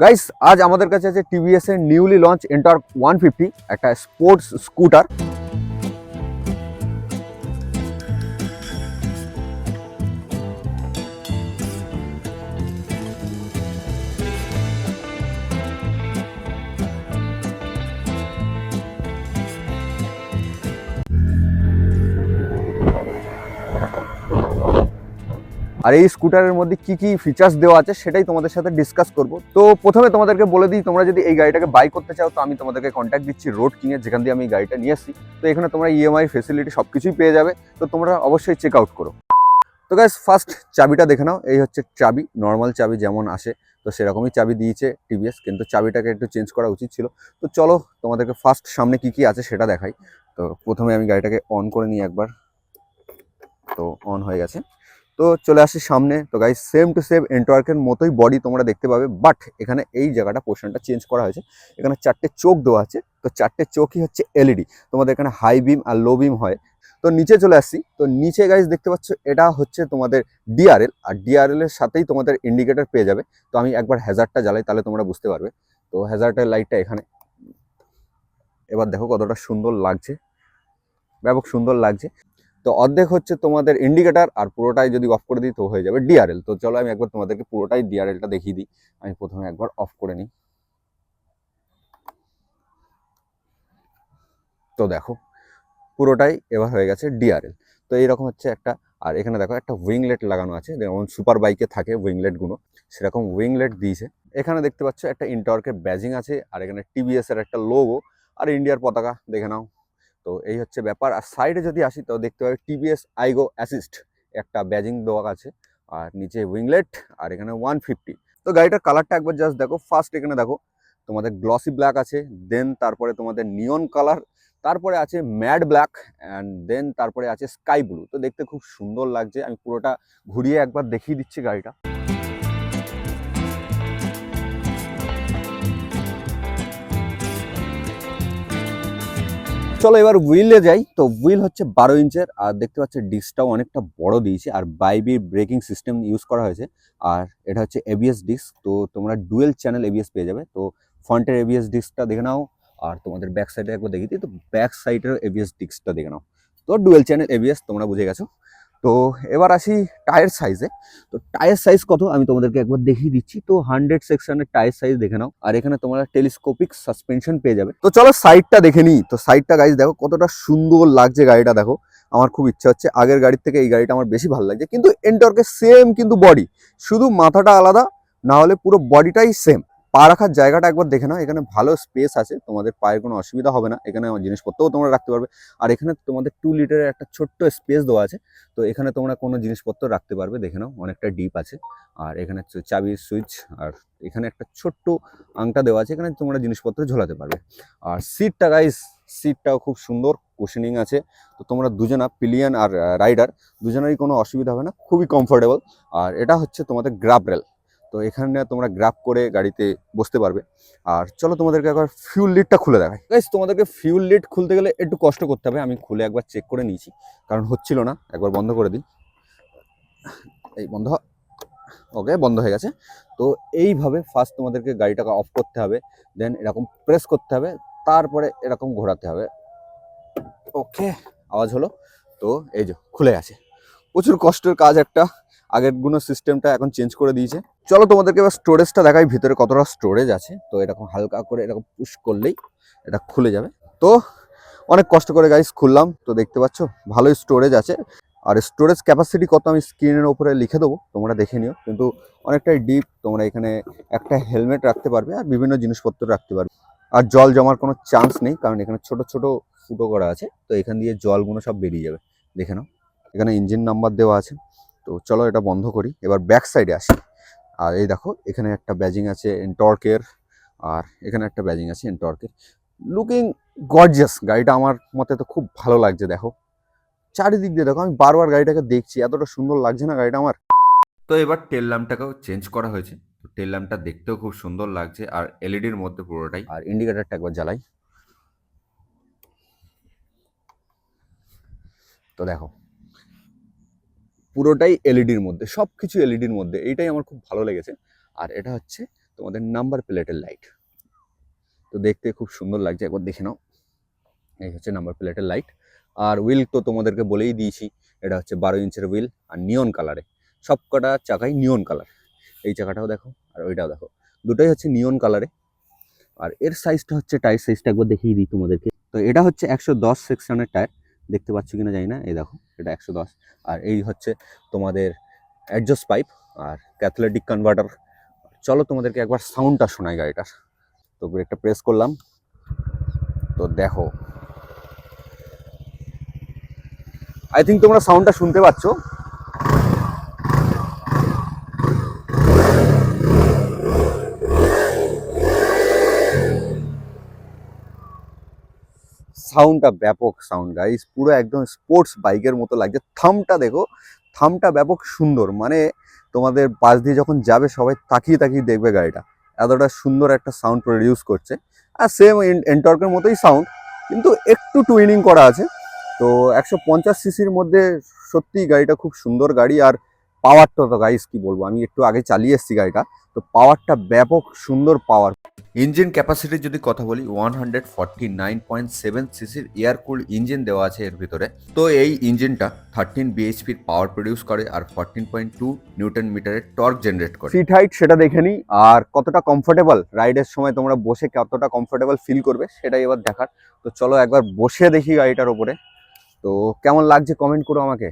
Guys আজ আমাদের কাছে আছে টিভিএস এর নিউলি লঞ্চ এন্টর্ক 150 একটা স্পোর্টস স্কুটার। আর এই স্কুটারের মধ্যে কি কি ফিচার্স দেওয়া আছে সেটাই তোমাদের সাথে ডিসকাস করব। তো প্রথমে তোমাদেরকে বলে দিই, তোমরা যদি এই গাড়িটাকে বাই করতে চাও তো আমি তোমাদেরকে কন্ট্যাক্ট দিচ্ছি রোড কিং এর, যেখান দিয়ে আমি এই গাড়িটা নিয়ে আসছি। তো এখানে তোমরা ইএমআই ফেসিলিটি সবকিছুই পেয়ে যাবে, তো তোমরা অবশ্যই চেক আউট করো। তো গাইস ফার্স্ট চাবিটা দেখে নাও, এই হচ্ছে চাবি, নর্মাল চাবি যেমন আসে তো সেরকমই চাবি দিয়েছে টিভিএস, কিন্তু চাবিটাকে একটু চেঞ্জ করা উচিত ছিল। তো চলো তোমাদেরকে ফার্স্ট সামনে কি কি আছে সেটা দেখাই। তো প্রথমে আমি গাড়িটাকে অন করে নিই একবার। তো অন হয়ে গেছে, তো চলে আসি সামনে। তো গাইস সেম টু সেম এন্টওয়ার্কের মতোই বডি তোমরা দেখতে পাবে, বাট এখানে এই জায়গাটা পোর্শনটা চেঞ্জ করা হয়েছে। এখানে চারটে চোখ দেওয়া আছে, তো চারটে চোখই হচ্ছে এলইডি। তোমাদের এখানে হাই বিম আর লো বিম হয়। তো নিচে চলে আসছি, তো নিচে গাইস দেখতে পাচ্ছ এটা হচ্ছে তোমাদের ডিআরএল, আর ডিআরএল এর সাথেই তোমাদের ইন্ডিকেটর পেয়ে যাবে। তো আমি একবার হ্যাজার্ডটা জ্বালাই, তাহলে তোমরা বুঝতে পারবে। তো হ্যাজার্ডের লাইটটা এখানে, এবার দেখো কতটা সুন্দর লাগছে, ব্যাপক সুন্দর লাগছে। তো অর্ধেক হচ্ছে তোমাদের ইন্ডিকেটার, আর পুরোটাই যদি অফ করে দিই তো হয়ে যাবে ডিআরএল। তো চলো আমি একবার তোমাদেরকে পুরোটাই ডিআরএলটা দেখিয়ে দিই। আমি প্রথমে একবার অফ করে নিই। তো দেখো পুরোটাই এবার হয়ে গেছে ডিআরএল। তো এইরকম হচ্ছে একটা, আর এখানে দেখো একটা উইংলেট লাগানো আছে, যেমন সুপার বাইকে থাকে উইংলেট গুলো, সেরকম উইংলেট দিয়েছে। এখানে দেখতে পাচ্ছ একটা ইন্টর্কের ব্যাজিং আছে, আর এখানে টিভিএস এর একটা লোগো আর ইন্ডিয়ার পতাকা দেখে নাও। তো এই হচ্ছে ব্যাপার। আর সাইডে যদি আসি তো দেখতে পাবে টিভিএস আইগো অ্যাসিস্ট একটা ব্যাজিং দেওয়া আছে, আর নিচে উইংলেট, আর এখানে 150। তো গাড়িটার কালারটা একবার জাস্ট দেখো। ফার্স্ট এখানে দেখো তোমাদের গ্লসি ব্ল্যাক আছে, দেন তারপরে তোমাদের নিয়ন কালার, তারপরে আছে ম্যাড ব্ল্যাক, অ্যান্ড দেন তারপরে আছে স্কাই ব্লু। তো দেখতে খুব সুন্দর লাগছে। আমি পুরোটা ঘুরিয়ে একবার দেখিয়ে দিচ্ছি গাড়িটা। চলো এবার হুইলে যাই। তো হুইল হচ্ছে 12 ইঞ্চের, আর দেখতে পাচ্ছ ডিস্কটাও অনেকটা বড় দিয়েছে, আর বাইবি ব্রেকিং সিস্টেম ইউজ করা হয়েছে। আর এটা হচ্ছে এবিএস ডিস্ক, তো তোমরা ডুয়েল চ্যানেল এবিএস পেয়ে যাবে। তো ফ্রন্টের এবিএস ডিস্কটা দেখে নাও, আর তোমাদের ব্যাক সাইডে একবার দেখি দিই। তো ব্যাক সাইডের এবিএস ডিস্কটা দেখে নাও। তো ডুয়েল চ্যানেল এবিএস তোমরা বুঝে গেছো। তো এবার আসি টায়ার সাইজে। তো টায়ার সাইজ কত আমি তোমাদেরকে একবার দেখিয়ে দিচ্ছি। তো 100 সেকশনের টায়ার সাইজ দেখে নাও, আর এখানে তোমরা টেলিস্কোপিক সাসপেনশন পেয়ে যাবে। তো চলো সাইডটা দেখে নিই। তো সাইডটা গাইজ দেখো কতটা সুন্দর লাগছে গাড়িটা, দেখো আমার খুব ইচ্ছা হচ্ছে। আগের গাড়ির থেকে এই গাড়িটা আমার বেশি ভালো লাগছে, কিন্তু এন্টর্কের সেম কিন্তু বডি, শুধু মাথাটা আলাদা, না হলে পুরো বডিটাই সেম। পা রাখার জায়গাটা একবার দেখে নাও, এখানে ভালো স্পেস আছে, তোমাদের পায়ের কোনো অসুবিধা হবে না। এখানে জিনিসপত্রও তোমরা রাখতে পারবে। আর এখানে তোমাদের 2 লিটারের একটা ছোট্ট স্পেস দেওয়া আছে, তো এখানে তোমরা কোনো জিনিসপত্র রাখতে পারবে, দেখে নাও অনেকটা ডিপ আছে। আর এখানে চাবির সুইচ, আর এখানে একটা ছোট্ট আংটা দেওয়া আছে, এখানে তোমরা জিনিসপত্র ঝোলাতে পারবে। আর সিটটা গাইস, সিটটাও খুব সুন্দর, কুশনিং আছে। তো তোমরা দুজনা পিলিয়ন আর রাইডার দুজনেরই কোনো অসুবিধা হবে না, খুবই কমফোর্টেবল। আর এটা হচ্ছে তোমাদের গ্রাব রেল, তো এখানে তোমরা গ্রাব করে গাড়িতে বসতে পারবে। আর চলো তোমাদেরকে একবার ফিউল লিডটা খুলে দেখাই। গাইস তোমাদেরকে ফিউল লিড খুলতে গেলে একটু কষ্ট করতে হবে, আমি খুলে একবার চেক করে নিয়েছি, কারণ হচ্ছিল না। একবার বন্ধ করে দিই, এই বন্ধ, ওকে বন্ধ হয়ে গেছে। তো এইভাবে ফার্স্ট তোমাদেরকে গাড়িটাকে অফ করতে হবে, দেন এরকম প্রেস করতে হবে, তারপরে এরকম ঘোরাতে হবে। ওকে, আওয়াজ হলো। তো এই যে খুলে গেছে। প্রচুর কষ্টের কাজ একটা, আগের গুলো সিস্টেমটা এখন চেঞ্জ করে দিয়েছে। চলো তোমাদেরকে এবার স্টোরেজটা দেখাই, ভিতরে কতটা স্টোরেজ আছে। তো এরকম হালকা করে এরকম পুশ করলেই এটা খুলে যাবে। তো অনেক কষ্ট করে গাইস খুললাম, তো দেখতে পাচ্ছ ভালোই স্টোরেজ আছে। আর স্টোরেজ ক্যাপাসিটি কত আমি স্ক্রিনের উপরে লিখে দেবো, তোমরা দেখে নিও। কিন্তু অনেকটাই ডিপ, তোমরা এখানে একটা হেলমেট রাখতে পারবে, আর বিভিন্ন জিনিসপত্র রাখতে পারবে। আর জল জমার কোনো চান্স নেই, কারণ এখানে ছোট ছোট ফুটো করা আছে, তো এখান দিয়ে জলগুলো সব বেরিয়ে যাবে। দেখে নাও এখানে ইঞ্জিন নাম্বার দেওয়া আছে। তো চলো এটা বন্ধ করি, এবার ব্যাক সাইডে আসি। আর এই দেখো এখানে একটা ব্যাজিং আছে এন্টর্কের, আর এখানে একটা ব্যাজিং আছে এন্টর্কের। লুকিং গর্জিয়াস, গাড়িটা আমার মতে তো খুব ভালো লাগছে। দেখো চারিদিক দিয়ে দেখো, আমি বারবার গাড়িটাকে দেখছি, এতটা সুন্দর লাগছে না গাড়িটা আমার। তো এবার টেল ল্যাম্পটাকেও চেঞ্জ করা হয়েছে, তো টেল ল্যাম্পটা দেখতেও খুব সুন্দর লাগছে, আর এলইডির মধ্যে পুরোটাই। আর ইন্ডিকেটারটা একবার জ্বালাই, তো দেখো পুরোটাই এলইডির মধ্যে, সব কিছু এলইডির মধ্যে, এইটাই আমার খুব ভালো লেগেছে। আর এটা হচ্ছে তোমাদের নাম্বার প্লেটের লাইট। তো দেখতে খুব সুন্দর লাগছে, একবার দেখে নাও। এই হচ্ছে নাম্বার প্লেটের লাইট। আর হুইল তো তোমাদেরকে বলেই দিয়েছি, এটা হচ্ছে 12 ইঞ্চের হুইল আর নিয়ন কালারে, সব কটা চাকাই নিয়ন কালার। এই চাকাটাও দেখো আর ওইটাও দেখো, দুটোই হচ্ছে নিয়ন কালারে। আর এর সাইজটা হচ্ছে, টায়ার সাইজটা একবার দেখিয়ে দিই তোমাদেরকে। তো এটা হচ্ছে 110 সেকশনের টায়ার, দেখতে পাচ্ছ কিনা জানি না, এই দেখো এটা 110। আর এই হচ্ছে তোমাদের অ্যাডজাস্ট পাইপ আর ক্যাথলেটিক কনভার্টার। চলো তোমাদেরকে একবার সাউন্ডটা শোনাই গাড়িটার। তো ব্রেকটা প্রেস করলাম, তো দেখো, আই থিঙ্ক তোমরা সাউন্ডটা শুনতে পাচ্ছ। সাউন্ডটা ব্যাপক সাউন্ড গাইস, পুরো একদম স্পোর্টস বাইকের মতো লাগছে। থামটা দেখো, থামটা ব্যাপক সুন্দর, মানে তোমাদের পাশ দিয়ে যখন যাবে সবাই তাকিয়ে তাকিয়ে দেখবে গাড়িটা, এতটা সুন্দর একটা সাউন্ড প্রডিউস করছে। আর সেম এন্টর্কের মতোই সাউন্ড, কিন্তু একটু টুইনিং করা আছে। তো 150 সিসির মধ্যে সত্যি গাড়িটা খুব সুন্দর গাড়ি। আর পাওয়ারটা তো গাইস কি বলবো, আমি একটু আগে চালিয়ে এসেছি গাড়িটা, তো পাওয়ারটা ব্যাপক সুন্দর পাওয়ার। ইঞ্জিন ক্যাপাসিটির যদি কথা বলি, 149.7 সিসির এয়ার কুল্ড ইঞ্জিন দেওয়া আছে এর ভিতরে। তো এই ইঞ্জিনটা 13 বিএইচপির পাওয়ার প্রডিউস করে আর 14.2 নিউটন মিটারের টর্ক জেনারেট করে। সিট হাইট সেটা দেখে নিই, আর কতটা কমফোর্টেবল রাইডের সময় তোমরা বসে কতটা কমফোর্টেবল ফিল করবে সেটাই এবার দেখার। তো চলো একবার বসে দেখি গাড়িটার ওপরে, তো কেমন লাগছে কমেন্ট করো আমাকে,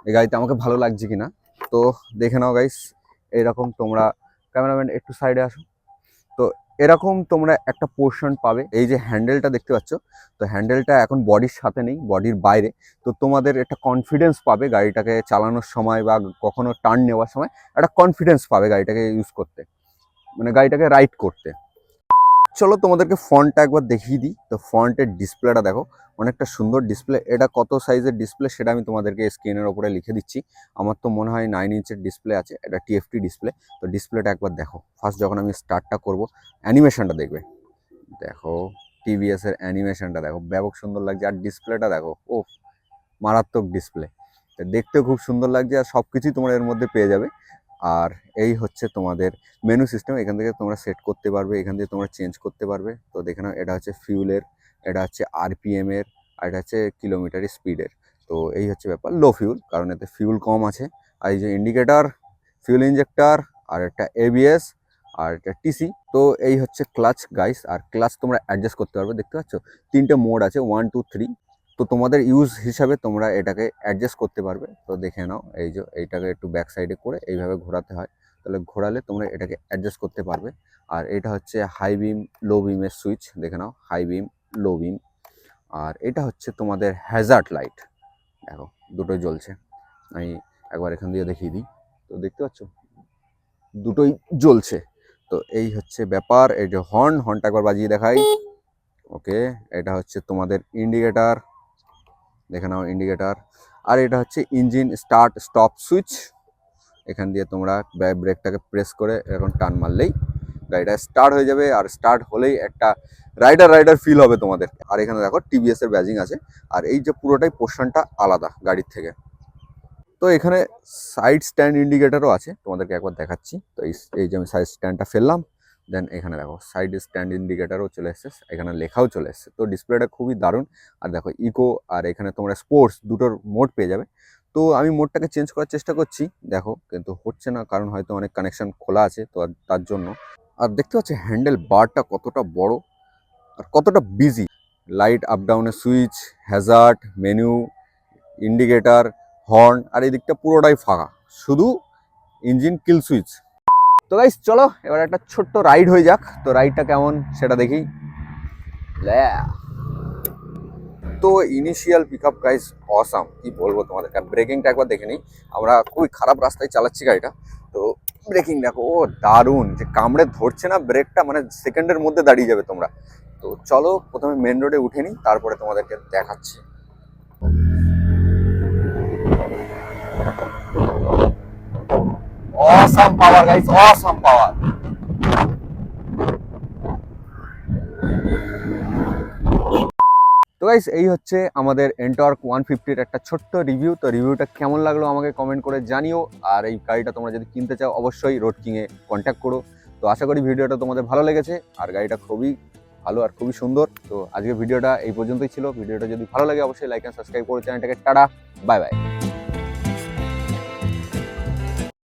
এই গাড়িতে আমাকে ভালো লাগছে কিনা। তো দেখে নাও গাইস, এইরকম তোমরা, ক্যামেরাম্যান একটু সাইডে আসো। তো এরকম তোমরা একটা পোর্শন পাবে, এই যে হ্যান্ডেলটা দেখতে পাচ্ছ, তো হ্যান্ডেলটা এখন বডির সাথে নেই, বডির বাইরে। তো তোমাদের একটা কনফিডেন্স পাবে গাড়িটাকে চালানোর সময় বা কখনো টার্ন নেওয়ার সময়, একটা কনফিডেন্স পাবে গাড়িটাকে ইউজ করতে, মানে গাড়িটাকে রাইড করতে। চলো তোমাদেরকে ফ্রন্টটা একবার দেখিয়ে দিই। তো ফ্রন্টের ডিসপ্লেটা দেখো, অনেকটা সুন্দর ডিসপ্লে। এটা কত সাইজের ডিসপ্লে সেটা আমি তোমাদেরকে স্ক্রিনের ওপরে লিখে দিচ্ছি। আমার তো মনে হয় 9 ইঞ্চের ডিসপ্লে আছে, এটা টিএফটি ডিসপ্লে। তো ডিসপ্লেটা একবার দেখো, ফার্স্ট যখন আমি স্টার্টটা করব, অ্যানিমেশনটা দেখবে, দেখো টিভিএস এর অ্যানিমেশনটা দেখো, ব্যাপক সুন্দর লাগছে। আর ডিসপ্লেটা দেখো, ও মারাত্মক ডিসপ্লে, দেখতেও খুব সুন্দর লাগছে। আর সব কিছুই তোমরা এর মধ্যে পেয়ে যাবে। আর এই হচ্ছে তোমাদের মেনু সিস্টেম, এখান থেকে তোমরা সেট করতে পারবে, এখান থেকে তোমরা চেঞ্জ করতে পারবে। তো দেখে নাও, এটা হচ্ছে ফিউলের, এটা হচ্ছে আরপিএম এর, আর এটা হচ্ছে কিলোমিটার স্পিডের। তো এই হচ্ছে ব্যাপার, লো ফিউল, কারণ এতে ফিউল কম আছে। আর এই যে ইন্ডিকেটার, ফিউল ইঞ্জেক্টর, আর একটা এবিএস, আর একটা টিসি। তো এই হচ্ছে ক্লাচ গাইস, আর ক্লাচ তোমরা অ্যাডজাস্ট করতে পারবে, দেখতে পাচ্ছ 3টে মোড আছে, 1 2 3। তো তোমাদের ইউজ হিসাবে তোমরা এটাকে অ্যাডজাস্ট করতে পারবে। তো দেখে নাও, এই যে এইটাকে একটু ব্যাক সাইডে করে এইভাবে ঘোরাতে হয়, তাহলে ঘোরালে তোমরা এটাকে অ্যাডজাস্ট করতে পারবে। আর এটা হচ্ছে হাই বিম লো বিমের সুইচ, দেখে নাও হাই বিম লো বিম। আর এটা হচ্ছে তোমাদের হ্যাজার্ড লাইট, দেখো দুটোই জ্বলছে। আমি একবার এখান দিয়ে দেখিয়ে দিই, তো দেখতে পাচ্ছ দুটোই জ্বলছে। তো এই হচ্ছে ব্যাপার। এই যে হর্নটা একবার বাজিয়ে দেখাই। ওকে, এটা হচ্ছে তোমাদের ইন্ডিকেটার, দেখে নাও ইন্ডিকেটার। আর এটা হচ্ছে ইঞ্জিন স্টার্ট স্টপ সুইচ, এখান দিয়ে তোমরা ব্রেকটাকে প্রেস করে এখন টান মারলেই গাড়িটা স্টার্ট হয়ে যাবে। আর স্টার্ট হলেই একটা রাইডার ফিল হবে তোমাদের। আর এখানে দেখো টিভিএস এর ব্যাজিং আছে। আর এই যে পুরোটাই পোর্শনটা আলাদা গাড়ির থেকে। তো এখানে সাইড স্ট্যান্ড ইন্ডিকেটারও আছে, তোমাদেরকে একবার দেখাচ্ছি। তো এই যে আমি সাইড স্ট্যান্ডটা ফেললাম, দেন এখানে দেখো সাইড স্ট্যান্ড ইন্ডিকেটারও চলে এসছে, এখানে লেখাও চলে এসছে। তো ডিসপ্লেটা খুবই দারুণ। আর দেখো ইকো, আর এখানে তোমরা স্পোর্টস দুটোর মোড পেয়ে যাবে। তো আমি মোডটাকে চেঞ্জ করার চেষ্টা করছি, দেখো কিন্তু হচ্ছে না, কারণ হয়তো অনেক কানেকশন খোলা আছে, তো তার জন্য। আর দেখতে পাচ্ছি হ্যান্ডেল বারটা কতটা বড় আর কতটা বিজি। লাইট আপ ডাউনের switch, hazard, menu, indicator, horn, আর এই দিকটা পুরোটাই ফাঁকা, শুধু ইঞ্জিন কিল সুইচ। তো গাইস চলো এবার একটা ছোট্ট রাইড হয়ে যাক। তো রাইডটা কেমন সেটা দেখি। তো initial pick up guys awesome, কি বলবো তোমাদেরকে। ব্রেকিংটা একবার দেখে নিই, আমরা খুবই খারাপ রাস্তায় চালাচ্ছি গাড়িটা। তো ব্রেকিং দেখো, ও দারুণ, যে কামড়ে ধরছে না ব্রেকটা, মানে সেকেন্ডের মধ্যে দাঁড়িয়ে যাবে তোমরা। তো চলো প্রথমে মেন রোডে উঠে নিই, তারপরে তোমাদেরকে দেখাচ্ছি। Awesome power guys, awesome power. তো গাইস এই হচ্ছে আমাদের এন্টর্ক 150-র একটা ছোট্ট রিভিউ। তো রিভিউটা কেমন লাগলো আমাকে কমেন্ট করে জানিও। আর এই গাড়িটা তোমরা যদি কিনতে চাও অবশ্যই রোড কিংয়ে কন্ট্যাক্ট করো। তো তো আশা করি ভিডিওটা তোমাদের ভালো লেগেছে, আর গাড়িটা খুবই ভালো আর খুবই সুন্দর। তো আজকে ভিডিওটা এই পর্যন্তই ছিল। ভিডিওটা যদি ভালো লাগে অবশ্যই লাইক অ্যান্ড সাবস্ক্রাইব করে চ্যানেলটাকে। Tata, bye bye.